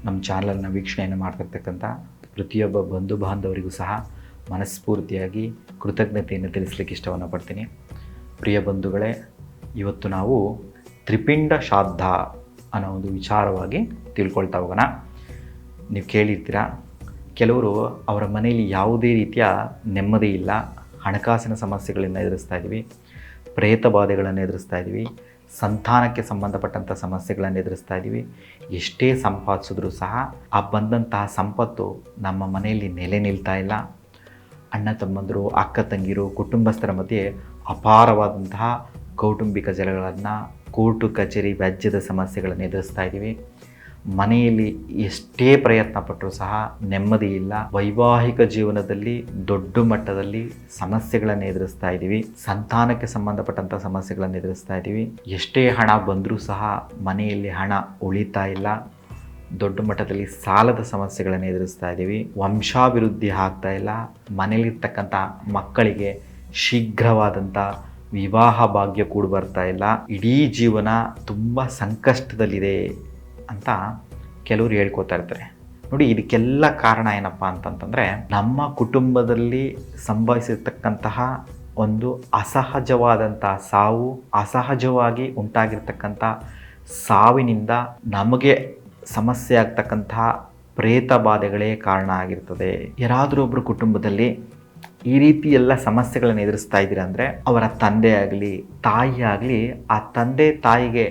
ನಮ್ಮ ಚಾನಲನ್ನು ವೀಕ್ಷಣೆಯನ್ನು ಮಾಡ್ತಿರ್ತಕ್ಕಂಥ ಪ್ರತಿಯೊಬ್ಬ ಬಂಧು ಬಾಂಧವರಿಗೂ ಸಹ ಮನಸ್ಫೂರ್ತಿಯಾಗಿ ಕೃತಜ್ಞತೆಯನ್ನು ತಿಳಿಸ್ಲಿಕ್ಕೆ ಇಷ್ಟವನ್ನು ಪಡ್ತೀನಿ. ಪ್ರಿಯ ಬಂಧುಗಳೇ, ಇವತ್ತು ನಾವು ತ್ರಿಪಿಂಡ ಶ್ರಾದ್ದ ಅನ್ನೋ ಒಂದು ವಿಚಾರವಾಗಿ ತಿಳ್ಕೊಳ್ತಾ ಹೋಗೋಣ. ನೀವು ಕೇಳಿರ್ತೀರ, ಕೆಲವರು ಅವರ ಮನೆಯಲ್ಲಿ ಯಾವುದೇ ರೀತಿಯ ನೆಮ್ಮದಿ ಇಲ್ಲ, ಹಣಕಾಸಿನ ಸಮಸ್ಯೆಗಳನ್ನು ಎದುರಿಸ್ತಾ ಇದ್ದೀವಿ, ಪ್ರೇತ ಬಾಧೆಗಳನ್ನು ಎದುರಿಸ್ತಾ ಇದ್ದೀವಿ, ಸಂತಾನಕ್ಕೆ ಸಂಬಂಧಪಟ್ಟಂಥ ಸಮಸ್ಯೆಗಳನ್ನು ಎದುರಿಸ್ತಾ ಇದ್ದೀವಿ. ಎಷ್ಟೇ ಸಂಪಾದಿಸಿದ್ರೂ ಸಹ ಆ ಬಂದಂತಹ ಸಂಪತ್ತು ನಮ್ಮ ಮನೆಯಲ್ಲಿ ನೆಲೆ ನಿಲ್ತಾ ಇಲ್ಲ. ಅಣ್ಣ ತಮ್ಮಂದರು, ಅಕ್ಕ ತಂಗಿರು, ಕುಟುಂಬಸ್ಥರ ಮಧ್ಯೆ ಅಪಾರವಾದಂತಹ ಕೌಟುಂಬಿಕ ಜಗಳಗಳನ್ನು, ಕೋರ್ಟು ಕಚೇರಿ ವ್ಯಾಜ್ಯದ ಸಮಸ್ಯೆಗಳನ್ನು ಎದುರಿಸ್ತಾ ಇದ್ದೀವಿ. ಮನೆಯಲ್ಲಿ ಎಷ್ಟೇ ಪ್ರಯತ್ನ ಪಟ್ಟರೂ ಸಹ ನೆಮ್ಮದಿ ಇಲ್ಲ. ವೈವಾಹಿಕ ಜೀವನದಲ್ಲಿ ದೊಡ್ಡ ಮಟ್ಟದಲ್ಲಿ ಸಮಸ್ಯೆಗಳನ್ನು ಎದುರಿಸ್ತಾ ಇದ್ದೀವಿ. ಸಂತಾನಕ್ಕೆ ಸಂಬಂಧಪಟ್ಟಂಥ ಸಮಸ್ಯೆಗಳನ್ನು ಎದುರಿಸ್ತಾ ಇದ್ದೀವಿ. ಎಷ್ಟೇ ಹಣ ಬಂದರೂ ಸಹ ಮನೆಯಲ್ಲಿ ಹಣ ಉಳಿತಾ ಇಲ್ಲ. ದೊಡ್ಡ ಮಟ್ಟದಲ್ಲಿ ಸಾಲದ ಸಮಸ್ಯೆಗಳನ್ನು ಎದುರಿಸ್ತಾ ಇದ್ದೀವಿ. ವಂಶಾಭಿವೃದ್ಧಿ ಆಗ್ತಾ ಇಲ್ಲ. ಮನೆಯಲ್ಲಿರ್ತಕ್ಕಂಥ ಮಕ್ಕಳಿಗೆ ಶೀಘ್ರವಾದಂಥ ವಿವಾಹ ಭಾಗ್ಯ ಕೂಡ ಬರ್ತಾ ಇಲ್ಲ. ಇಡೀ ಜೀವನ ತುಂಬ ಸಂಕಷ್ಟದಲ್ಲಿದೆ ಅಂತ ಕೆಲವರು ಹೇಳ್ಕೊತಾ ಇರ್ತಾರೆ. ನೋಡಿ, ಇದಕ್ಕೆಲ್ಲ ಕಾರಣ ಏನಪ್ಪ ಅಂತಂತಂದರೆ, ನಮ್ಮ ಕುಟುಂಬದಲ್ಲಿ ಸಂಭವಿಸಿರ್ತಕ್ಕಂತಹ ಒಂದು ಅಸಹಜವಾದಂಥ ಸಾವು, ಅಸಹಜವಾಗಿ ಉಂಟಾಗಿರ್ತಕ್ಕಂಥ ಸಾವಿನಿಂದ ನಮಗೆ ಸಮಸ್ಯೆ ಆಗ್ತಕ್ಕಂತಹ ಪ್ರೇತ ಬಾಧೆಗಳೇ ಕಾರಣ ಆಗಿರ್ತದೆ. ಯಾರಾದರೂ ಒಬ್ಬರು ಕುಟುಂಬದಲ್ಲಿ ಈ ರೀತಿ ಎಲ್ಲ ಸಮಸ್ಯೆಗಳನ್ನು ಎದುರಿಸ್ತಾ ಇದ್ದೀರ ಅಂದರೆ, ಅವರ ತಂದೆ ಆಗಲಿ ತಾಯಿ ಆಗಲಿ, ಆ ತಂದೆ ತಾಯಿಗೆ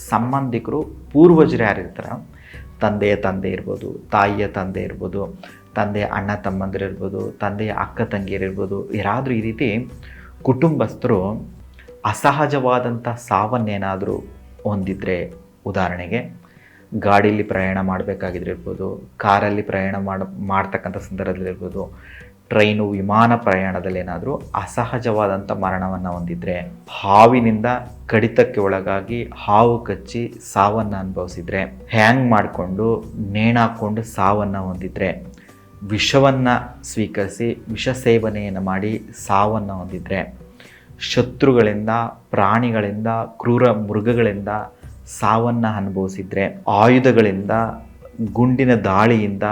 ಸಂಬಂಧಿಕರು ಪೂರ್ವಜರು ಯಾರಿರ್ತಾರೆ, ತಂದೆಯ ತಂದೆ ಇರ್ಬೋದು, ತಾಯಿಯ ತಂದೆ ಇರ್ಬೋದು, ತಂದೆಯ ಅಣ್ಣ ತಮ್ಮಂದಿರಿರ್ಬೋದು, ತಂದೆಯ ಅಕ್ಕ ತಂಗಿಯರಿರ್ಬೋದು, ಯಾರಾದರೂ ಈ ರೀತಿ ಕುಟುಂಬಸ್ಥರು ಅಸಹಜವಾದಂಥ ಸಾವನ್ನೇನಾದರೂ ಹೊಂದಿದ್ರೆ, ಉದಾಹರಣೆಗೆ ಗಾಡೀಲಿ ಪ್ರಯಾಣ ಮಾಡಬೇಕಾಗಿದ್ರೆ ಇರ್ಬೋದು, ಕಾರಲ್ಲಿ ಪ್ರಯಾಣ ಮಾಡ್ತಕ್ಕಂಥ ಸಂದರ್ಭದಲ್ಲಿರ್ಬೋದು, ಟ್ರೈನು ವಿಮಾನ ಪ್ರಯಾಣದಲ್ಲಿ ಏನಾದರೂ ಅಸಹಜವಾದಂಥ ಮರಣವನ್ನು ಹೊಂದಿದ್ರೆ, ಹಾವಿನಿಂದ ಕಡಿತಕ್ಕೆ ಒಳಗಾಗಿ ಹಾವು ಕಚ್ಚಿ ಸಾವನ್ನು ಅನುಭವಿಸಿದರೆ, ಹ್ಯಾಂಗ್ ಮಾಡಿಕೊಂಡು ನೇಣಾಕೊಂಡು ಸಾವನ್ನು ಹೊಂದಿದ್ರೆ, ವಿಷವನ್ನು ಸ್ವೀಕರಿಸಿ ವಿಷ ಸೇವನೆಯನ್ನು ಮಾಡಿ ಸಾವನ್ನು ಹೊಂದಿದ್ರೆ, ಶತ್ರುಗಳಿಂದ, ಪ್ರಾಣಿಗಳಿಂದ, ಕ್ರೂರ ಮೃಗಗಳಿಂದ ಸಾವನ್ನು ಅನುಭವಿಸಿದರೆ, ಆಯುಧಗಳಿಂದ, ಗುಂಡಿನ ದಾಳಿಯಿಂದ,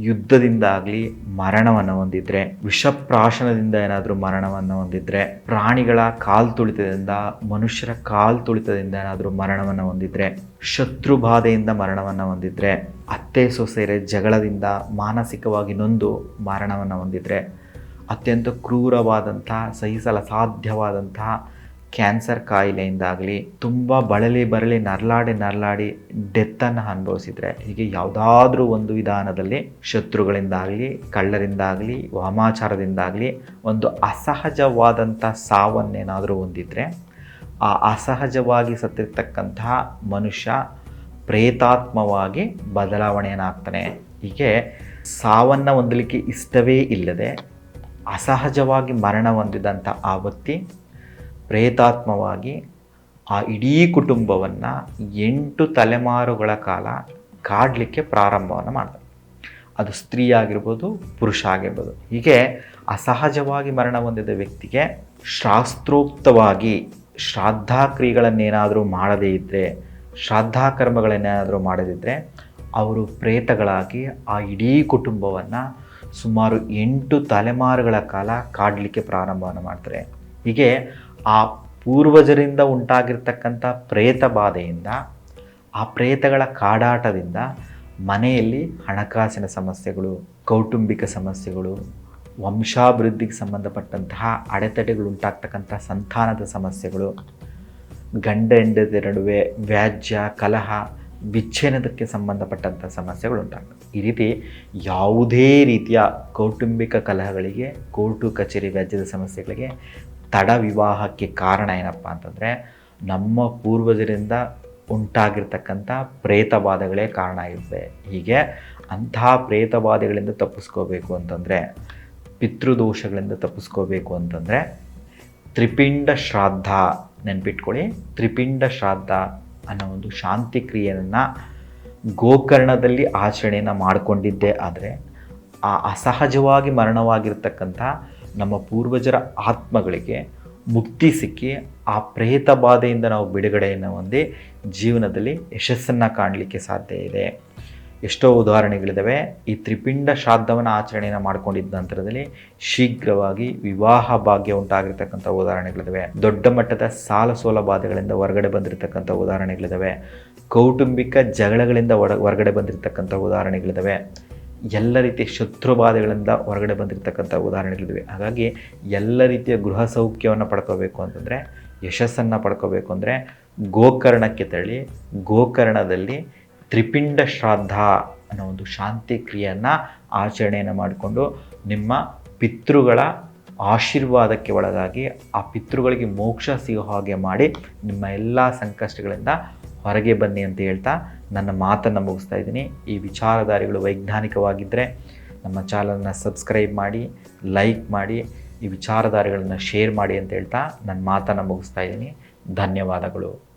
ಯುದ್ಧದಿಂದ ಆಗಲಿ ಮರಣವನ್ನು ಹೊಂದಿದ್ರೆ, ವಿಷಪ್ರಾಶನದಿಂದ ಏನಾದರೂ ಮರಣವನ್ನು ಹೊಂದಿದ್ರೆ, ಪ್ರಾಣಿಗಳ ಕಾಲು ತುಳಿತದಿಂದ, ಮನುಷ್ಯರ ಕಾಲು ತುಳಿತದಿಂದ ಏನಾದರೂ ಮರಣವನ್ನು ಹೊಂದಿದ್ರೆ, ಶತ್ರು ಬಾಧೆಯಿಂದ ಮರಣವನ್ನು ಹೊಂದಿದ್ರೆ, ಅತ್ತೆ ಸೊಸೆಯರ ಜಗಳದಿಂದ ಮಾನಸಿಕವಾಗಿ ನೊಂದು ಮರಣವನ್ನು ಹೊಂದಿದ್ರೆ, ಅತ್ಯಂತ ಕ್ರೂರವಾದಂಥ ಸಹಿಸಲ ಸಾಧ್ಯವಾದಂತಹ ಕ್ಯಾನ್ಸರ್ ಕಾಯಿಲೆಯಿಂದಾಗಲಿ, ತುಂಬ ಬರಲಿ ನರಳಾಡಿ ಡೆತ್ತನ್ನು ಅನುಭವಿಸಿದರೆ, ಹೀಗೆ ಯಾವುದಾದ್ರೂ ಒಂದು ವಿಧಾನದಲ್ಲಿ ಶತ್ರುಗಳಿಂದಾಗಲಿ, ಕಳ್ಳರಿಂದಾಗಲಿ, ವಾಮಾಚಾರದಿಂದಾಗಲಿ ಒಂದು ಅಸಹಜವಾದಂಥ ಸಾವನ್ನೇನಾದರೂ ಹೊಂದಿದರೆ, ಆ ಅಸಹಜವಾಗಿ ಸತ್ತಿರ್ತಕ್ಕಂತಹ ಮನುಷ್ಯ ಪ್ರೇತಾತ್ಮವಾಗಿ ಬದಲಾವಣೆಯನ್ನಾಗ್ತಾನೆ. ಹೀಗೆ ಸಾವನ್ನು ಹೊಂದಲಿಕ್ಕೆ ಇಷ್ಟವೇ ಇಲ್ಲದೆ ಅಸಹಜವಾಗಿ ಮರಣ ಹೊಂದಿದಂಥ ಆ ವ್ಯಕ್ತಿ ಪ್ರೇತಾತ್ಮವಾಗಿ ಆ ಇಡೀ ಕುಟುಂಬವನ್ನು 8 ತಲೆಮಾರುಗಳ ಕಾಲ ಕಾಡಲಿಕ್ಕೆ ಪ್ರಾರಂಭವನ್ನು ಮಾಡ್ತಾರೆ. ಅದು ಸ್ತ್ರೀ ಆಗಿರ್ಬೋದು, ಪುರುಷ ಆಗಿರ್ಬೋದು. ಹೀಗೆ ಅಸಹಜವಾಗಿ ಮರಣ ಹೊಂದಿದ ವ್ಯಕ್ತಿಗೆ ಶಾಸ್ತ್ರೋಕ್ತವಾಗಿ ಶ್ರಾದ್ದಾಕ್ರಿಯೆಗಳನ್ನೇನಾದರೂ ಮಾಡದೇ ಇದ್ದರೆ, ಶ್ರಾದ್ದಾಕರ್ಮಗಳನ್ನೇನಾದರೂ ಮಾಡದಿದ್ದರೆ, ಅವರು ಪ್ರೇತಗಳಾಗಿ ಆ ಇಡೀ ಕುಟುಂಬವನ್ನು ಸುಮಾರು 8 ತಲೆಮಾರುಗಳ ಕಾಲ ಕಾಡಲಿಕ್ಕೆ ಪ್ರಾರಂಭವನ್ನು ಮಾಡ್ತಾರೆ. ಹೀಗೆ ಆ ಪೂರ್ವಜರಿಂದ ಉಂಟಾಗಿರ್ತಕ್ಕಂಥ ಪ್ರೇತ ಬಾಧೆಯಿಂದ, ಆ ಪ್ರೇತಗಳ ಕಾಡಾಟದಿಂದ ಮನೆಯಲ್ಲಿ ಹಣಕಾಸಿನ ಸಮಸ್ಯೆಗಳು, ಕೌಟುಂಬಿಕ ಸಮಸ್ಯೆಗಳು, ವಂಶಾಭಿವೃದ್ಧಿಗೆ ಸಂಬಂಧಪಟ್ಟಂತಹ ಅಡೆತಡೆಗಳು ಉಂಟಾಗ್ತಕ್ಕಂಥ ಸಂತಾನದ ಸಮಸ್ಯೆಗಳು, ಗಂಡ ಹೆಂಡತಿಯರ ನಡುವೆ ವ್ಯಾಜ್ಯ, ಕಲಹ, ವಿಚ್ಛೇದನಕ್ಕೆ ಸಂಬಂಧಪಟ್ಟಂಥ ಸಮಸ್ಯೆಗಳು ಉಂಟಾಗ್ತವೆ. ಈ ರೀತಿ ಯಾವುದೇ ರೀತಿಯ ಕೌಟುಂಬಿಕ ಕಲಹಗಳಿಗೆ, ಕೋರ್ಟು ಕಚೇರಿ ವ್ಯಾಜ್ಯದ ಸಮಸ್ಯೆಗಳಿಗೆ, ತಡ ವಿವಾಹಕ್ಕೆ ಕಾರಣ ಏನಪ್ಪ ಅಂತಂದರೆ, ನಮ್ಮ ಪೂರ್ವಜರಿಂದ ಉಂಟಾಗಿರ್ತಕ್ಕಂಥ ಪ್ರೇತ ಬಾಧೆಗಳೇ ಕಾರಣ ಆಗಿರ್ತದೆ. ಹೀಗೆ ಅಂತಹ ಪ್ರೇತ ಬಾಧೆಗಳಿಂದ ತಪ್ಪಿಸ್ಕೋಬೇಕು ಅಂತಂದರೆ, ಪಿತೃದೋಷಗಳಿಂದ ತಪ್ಪಿಸ್ಕೋಬೇಕು ಅಂತಂದರೆ ತ್ರಿಪಿಂಡ ಶ್ರಾದ್ದ ನೆನ್ಪಿಟ್ಕೊಳ್ಳಿ. ತ್ರಿಪಿಂಡ ಶ್ರಾದ್ದ ಅನ್ನೋ ಒಂದು ಶಾಂತಿ ಕ್ರಿಯೆಯನ್ನು ಗೋಕರ್ಣದಲ್ಲಿ ಆಚರಣೆಯನ್ನು ಮಾಡಿಕೊಂಡಿದ್ದೇ ಆದರೆ, ಆ ಅಸಹಜವಾಗಿ ಮರಣವಾಗಿರ್ತಕ್ಕಂಥ ನಮ್ಮ ಪೂರ್ವಜರ ಆತ್ಮಗಳಿಗೆ ಮುಕ್ತಿ ಸಿಕ್ಕಿ ಆ ಪ್ರೇತ ಬಾಧೆಯಿಂದ ನಾವು ಬಿಡುಗಡೆಯನ್ನು ಹೊಂದಿ ಜೀವನದಲ್ಲಿ ಯಶಸ್ಸನ್ನು ಕಾಣಲಿಕ್ಕೆ ಸಾಧ್ಯ ಇದೆ. ಎಷ್ಟೋ ಉದಾಹರಣೆಗಳಿದ್ದಾವೆ. ಈ ತ್ರಿಪಿಂಡ ಶ್ರಾದ್ದವನ್ನು ಆಚರಣೆಯನ್ನು ಮಾಡ್ಕೊಂಡಿದ್ದ ನಂತರದಲ್ಲಿ ಶೀಘ್ರವಾಗಿ ವಿವಾಹ ಭಾಗ್ಯ ಉಂಟಾಗಿರ್ತಕ್ಕಂಥ ಉದಾಹರಣೆಗಳಿದ್ದಾವೆ. ದೊಡ್ಡ ಮಟ್ಟದ ಸಾಲ ಸೋಲ ಬಾಧೆಗಳಿಂದ ಹೊರಗಡೆ ಬಂದಿರತಕ್ಕಂಥ ಉದಾಹರಣೆಗಳಿದ್ದಾವೆ. ಕೌಟುಂಬಿಕ ಜಗಳಗಳಿಂದ ಹೊರಗಡೆ ಬಂದಿರತಕ್ಕಂಥ ಉದಾಹರಣೆಗಳಿದ್ದಾವೆ. ಎಲ್ಲ ರೀತಿಯ ಶತ್ರುಬಾಧೆಗಳಿಂದ ಹೊರಗಡೆ ಬಂದಿರತಕ್ಕಂಥ ಉದಾಹರಣೆಗಳಿವೆ. ಹಾಗಾಗಿ ಎಲ್ಲ ರೀತಿಯ ಗೃಹ ಸೌಖ್ಯವನ್ನು ಪಡ್ಕೋಬೇಕು ಅಂತಂದರೆ, ಯಶಸ್ಸನ್ನು ಪಡ್ಕೋಬೇಕು ಅಂದರೆ ಗೋಕರ್ಣಕ್ಕೆ ತೆರಳಿ ಗೋಕರ್ಣದಲ್ಲಿ ತ್ರಿಪಿಂಡ ಶ್ರಾದ್ದ ಅನ್ನೋ ಒಂದು ಶಾಂತಿ ಕ್ರಿಯೆಯನ್ನು ಆಚರಣೆಯನ್ನು ಮಾಡಿಕೊಂಡು ನಿಮ್ಮ ಪಿತೃಗಳ ಆಶೀರ್ವಾದಕ್ಕೆ ಒಳಗಾಗಿ ಆ ಪಿತೃಗಳಿಗೆ ಮೋಕ್ಷ ಸಿಗೋ ಹಾಗೆ ಮಾಡಿ ನಿಮ್ಮ ಎಲ್ಲ ಸಂಕಷ್ಟಗಳಿಂದ ಹೊರಗೆ ಬನ್ನಿ ಅಂತ ಹೇಳ್ತಾ ನನ್ನ ಮಾತನ್ನು ಮುಗಿಸ್ತಾ ಇದ್ದೀನಿ. ಈ ವಿಚಾರಧಾರೆಗಳು ವೈಜ್ಞಾನಿಕವಾಗಿದ್ದರೆ ನಮ್ಮ ಚಾನಲನ್ನು ಸಬ್ಸ್ಕ್ರೈಬ್ ಮಾಡಿ, ಲೈಕ್ ಮಾಡಿ, ಈ ವಿಚಾರಧಾರೆಗಳನ್ನು ಶೇರ್ ಮಾಡಿ ಅಂತ ಹೇಳ್ತಾ ನನ್ನ ಮಾತನ್ನು ಮುಗಿಸ್ತಾ ಇದ್ದೀನಿ. ಧನ್ಯವಾದಗಳು.